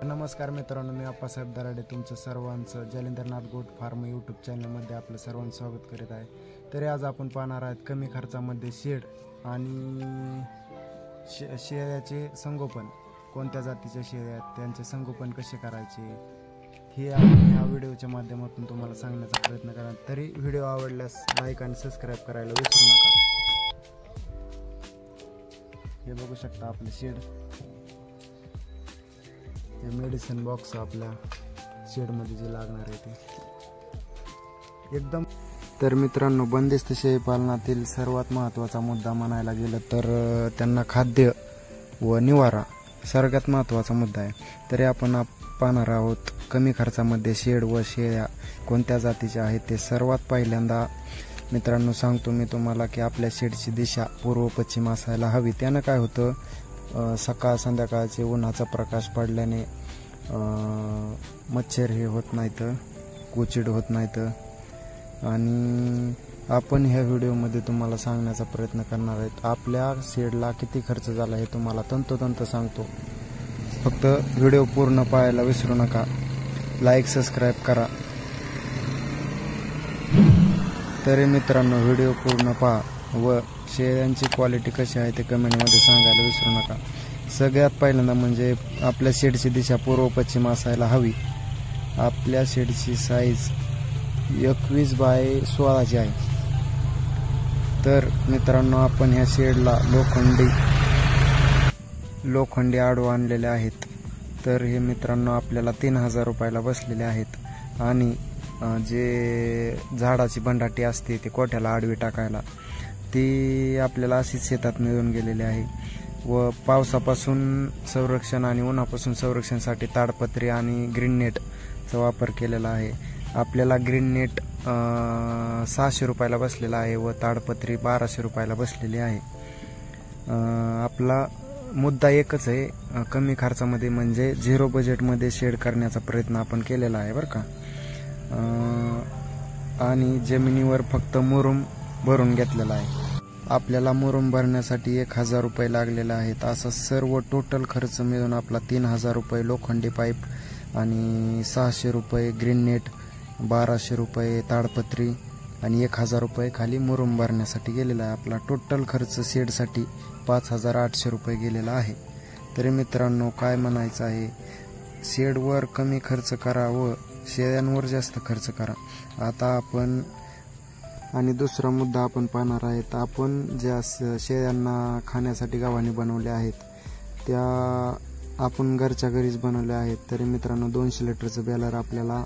नमस्कार मित्रांनो, मी आप्पासाहेब दराडे तुमचं सर्वांचं जलेंद्रनाथ गोट फार्म यूट्यूब चॅनलमध्ये आपलं सर्वांचं स्वागत करीत आहे. तरी आज आपण पाहणार आहोत कमी खर्चामध्ये शेड आणि शेळ्याचे संगोपन. कोणत्या जातीच्या शेळ्या आहेत, त्यांचे संगोपन कसे करायचे हे आपण ह्या व्हिडिओच्या माध्यमातून तुम्हाला सांगण्याचा प्रयत्न करा. तरी व्हिडिओ आवडल्यास लाईक आणि सबस्क्राईब करायला विसरू नका. हे बघू शकता आपले शेड, हे मेडिसिन बॉक्स आपल्या शेडमध्ये जे लागणार आहे ते एकदम. तर मित्रांनो, बंदिस्त शेळी पालनातील सर्वात महत्त्वाचा मुद्दा म्हणायला गेलं तर त्यांना खाद्य व निवारा सर्वात महत्त्वाचा मुद्दा आहे. तरी आपण पाहणार आहोत कमी खर्चामध्ये शेड व शेळ्या कोणत्या जातीच्या आहेत ते. सर्वात पहिल्यांदा मित्रांनो सांगतो मी तुम्हाला की आपल्या शेडची दिशा पूर्व पश्चिम असायला हवी. त्यानं काय होतं, सकाळ संध्याकाळचे उन्हाचा प्रकाश पडल्याने मच्छर हे होत नाहीत, कुचिड होत नाहीत. आणि आपण ह्या व्हिडिओमध्ये तुम्हाला सांगण्याचा प्रयत्न करणार आहेत आपल्या शेडला किती खर्च झाला हे तुम्हाला तंतोतंत सांगतो. फक्त व्हिडिओ पूर्ण पाहायला विसरू नका. लाईक सबस्क्राईब करा. तरी मित्रांनो, व्हिडिओ पूर्ण पहा व शेळ्यांची क्वालिटी कशी आहे ते कमेंटमध्ये सांगायला विसरू नका. सगळ्यात पहिल्यांदा म्हणजे आपल्या शेडची दिशा पूर्व पश्चिम असायला हवी. आपल्या शेडची साईज 21x16 आहे. तर मित्रांनो, आपण ह्या शेडला लोखंडी आडू आणलेले आहेत. तर हे मित्रांनो आपल्याला 3000 रुपयाला बसलेले आहेत. आणि जे झाडाची बंडाटी असते ते कोठ्याला आडवी टाकायला, ती आपल्याला अशीच शेतात मिळून गेलेली आहे. व पावसापासून संरक्षण आणि उन्हापासून संरक्षणासाठी ताडपत्री आणि ग्रीन नेटचा वापर केलेला आहे. आपल्याला ग्रीन नेट 600 रुपयाला बसलेला आहे व ताडपत्री 1200 रुपयाला बसलेली आहे. आपला मुद्दा एकच आहे, कमी खर्चामध्ये म्हणजे झिरो बजेटमध्ये शेड करण्याचा प्रयत्न आपण केलेला आहे बरं का. आणि जमिनीवर फक्त मुरुम भरून घेतलेला आहे. आपल्याला मुरुम भरण्यासाठी 1000 रुपये लागलेले आहेत. असा सर्व टोटल खर्च मिळून आपला 3000 रुपये लोखंडी पाईप आणि 600 रुपये ग्रीन नेट, 1200 रुपये ताडपत्री आणि 1000 रुपये खाली मुरुम भरण्यासाठी गेलेला आहे. आपला टोटल खर्च शेडसाठी 5800 रुपये गेलेला आहे. तरी मित्रांनो, काय म्हणायचं आहे, शेडवर कमी खर्च करा व शेळ्यांवर जास्त खर्च करा. आता आपण आणि दुसरा मुद्दा आपण पाहणार आहेत. आपण ज्या शेळ्यांना खाण्यासाठी गव्हाणी बनवल्या आहेत त्या आपण घरच्या घरीच बनवल्या आहेत. तरी मित्रांनो, 200 लिटरचं बॅलर आपल्याला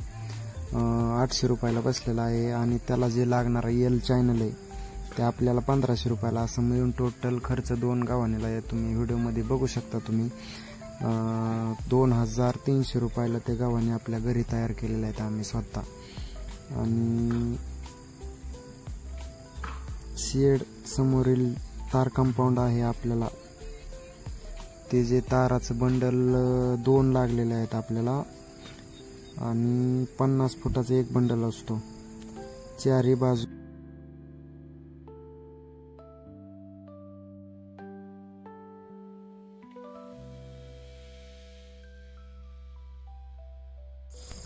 800 रुपयाला बसलेलं आहे. आणि त्याला जे लागणारा एल चॅनल आहे ते आपल्याला 1500 रुपयाला. असं मिळून टोटल खर्च 2 गव्हाणीला आहे. तुम्ही व्हिडिओमध्ये बघू शकता. तुम्ही 2300 रुपयाला ते गव्हाणी आपल्या घरी तयार केलेले आहेत आम्ही स्वतः. आणि शेड समोरील तार कंपाऊंड आहे आपल्याला, ते जे ताराचं बंडल 2 लागलेले आहेत आपल्याला. आणि 50 फुटाचं एक बंडल असतो चारही बाजू.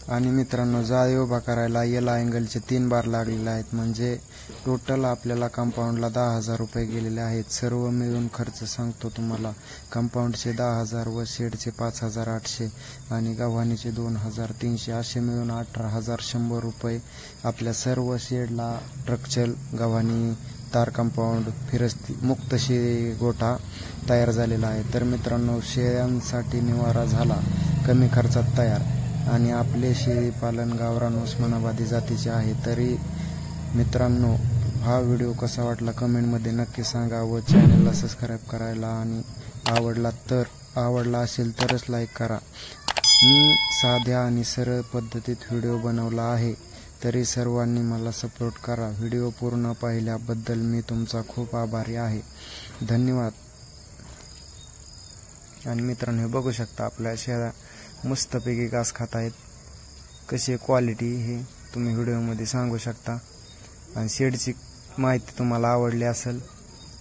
आणि मित्रांनो, जाळी उभा करायला याला अँगलचे 3 बार लागलेले आहेत. म्हणजे टोटल आपल्याला कंपाऊंडला 10,000 रुपये गेलेले आहेत. सर्व मिळून खर्च सांगतो तुम्हाला. कंपाऊंडचे 10,000 व शेडचे 5800 आणि गव्हाणीचे 2300 असे मिळून 18,100 रुपये आपल्या सर्व शेडला ट्रक्चर, गव्हाणी, तार कंपाऊंड, फिरस्ती, मुक्त शेळी गोठा तयार झालेला आहे. तर मित्रांनो, शेळ्यांसाठी निवारा झाला कमी खर्चात तयार. आणि आपले शेळी पालन गावरान उस्मानाबादी जातीचे आहे. तरी मित्रांनो, हा व्हिडिओ कसा वाटला कमेंटमध्ये नक्की सांगा व चॅनलला सबस्क्राईब करायला आणि आवडला असेल तरच लाईक करा. मी साध्या आणि सरळ पद्धतीत व्हिडिओ बनवला आहे. तरी सर्वांनी मला सपोर्ट करा. व्हिडिओ पूर्ण पाहिल्याबद्दल मी तुमचा खूप आभारी आहे. धन्यवाद. आणि मित्रांनो, हे बघू शकता आपल्या शेळ्या मस्तपैकी घास खात आहेत. कशी क्वालिटी हे तुम्ही व्हिडिओमध्ये सांगू शकता. आणि शेडची माहिती तुम्हाला आवडली असेल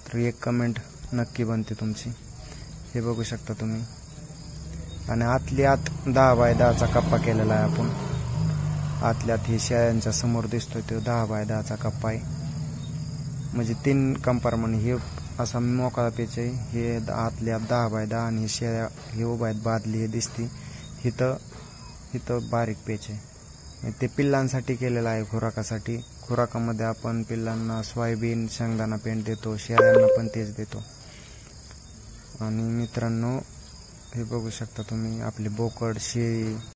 तर एक कमेंट नक्की बनते तुमची. हे बघू शकता तुम्ही. आणि आतली आत 10 बाय 10चा कप्पा केलेला आहे आपण. आतल्यात हे शेळ्यांच्या समोर दिसतोय तो 10 बाय 10चा कप्पा आहे. म्हणजे 3 कंपार्टमेंट. हे असा मोकळा पेच आहे, हे आतल्या 10 बाय 10 आणि हे शेळ्या हे उभा आहेत बादली हे दिसती. इथं बारीक पेच आहे. ते पिल्लांसाठी केलेलं आहे, खुराकासाठी. खुराकामध्ये आपण पिल्लांना सोयाबीन शेंगदाणा पेंड देतो, शेळ्यांना पण तेच देतो. आणि मित्रांनो हे बघू शकता तुम्ही आपली बोकड शेळी